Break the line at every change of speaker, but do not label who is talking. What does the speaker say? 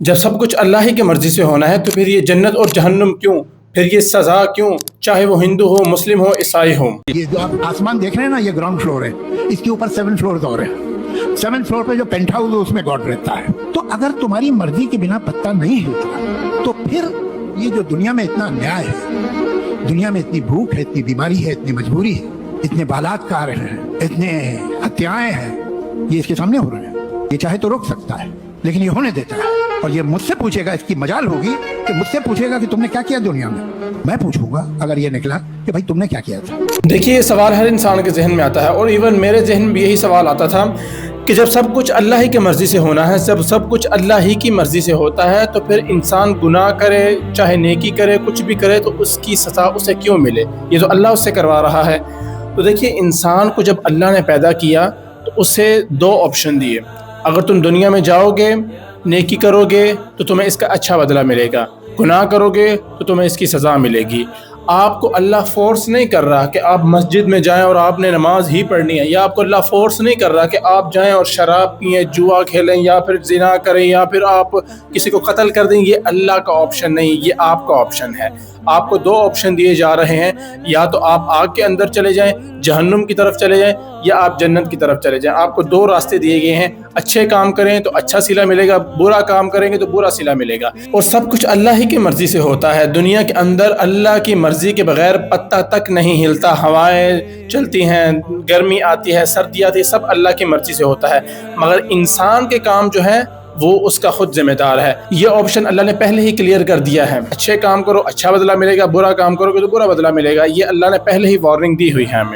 जब सब कुछ अल्लाह ही की मर्जी से होना है तो फिर ये जन्नत और जहन्नुम क्यों, फिर ये सज़ा क्यों, चाहे वो हिंदू हो, मुस्लिम हो, ईसाई हो।
ये जो आप आसमान देख रहे हैं ना, ये ग्राउंड फ्लोर है, इसके ऊपर 7 फ्लोर और है। 7 फ्लोर पे जो पेंट हाउस है उसमें गॉड रहता है। तो अगर तुम्हारी मर्जी के बिना पत्ता नहीं हिलता तो फिर ये जो दुनिया में इतना अन्याय है, दुनिया में इतनी भूख है, इतनी बीमारी है, इतनी मजबूरी है, इतने बलात्कार हैं, इतने हत्याएं हैं, ये इसके सामने हो रहे हैं। ये चाहे तो रोक सकता है लेकिन ये होने देता है। और ये मुझसे पूछेगा, इसकी मजाल होगी कि मुझसे पूछेगा कि तुमने क्या किया दुनिया में। मैं पूछूंगा अगर ये निकला कि भाई तुमने क्या किया था।
देखिए, ये सवाल हर इंसान के जहन में आता है और इवन मेरे जहन में यही सवाल आता था कि जब सब कुछ अल्लाह ही की मर्ज़ी से होना है, जब सब कुछ अल्लाह ही की मर्ज़ी से होता है तो फिर इंसान गुनाह करे, चाहे नेकी करे, कुछ भी करे तो उसकी सज़ा उसे क्यों मिले। ये तो अल्लाह उससे करवा रहा है। तो देखिए, इंसान को जब अल्लाह ने पैदा किया तो उसे 2 ऑप्शन दिए। अगर तुम दुनिया में जाओगे, नेकी करोगे तो तुम्हें इसका अच्छा बदला मिलेगा, गुनाह करोगे तो तुम्हें इसकी सज़ा मिलेगी। आपको अल्लाह फोर्स नहीं कर रहा कि आप मस्जिद में जाएं और आपने नमाज ही पढ़नी है, या आपको अल्लाह फोर्स नहीं कर रहा कि आप जाएं और शराब पिएं, जुआ खेलें, या फिर ज़िना करें, या फिर आप किसी को कत्ल कर दें। ये अल्लाह का ऑप्शन नहीं, ये आपका ऑप्शन है। आपको 2 ऑप्शन दिए जा रहे हैं, या तो आप आग के अंदर चले जाएं, जहन्नुम की तरफ चले जाएं, या आप जन्नत की तरफ चले जाएं। आपको 2 रास्ते दिए गए हैं। अच्छे काम करें तो अच्छा सिला मिलेगा, बुरा काम करेंगे तो बुरा सिला मिलेगा। और सब कुछ अल्लाह ही की मर्जी से होता है। दुनिया के अंदर अल्लाह की मर्जी के बगैर पत्ता तक नहीं हिलता। हवाएं चलती हैं, गर्मी आती है, सर्दी आती है, सब अल्लाह की मर्जी से होता है। मगर इंसान के काम जो है वो उसका खुद जिम्मेदार है। ये ऑप्शन अल्लाह ने पहले ही क्लियर कर दिया है। अच्छे काम करो, अच्छा बदला मिलेगा, बुरा काम करोगे तो बुरा बदला मिलेगा। ये अल्लाह ने पहले ही वार्निंग दी हुई है हमें।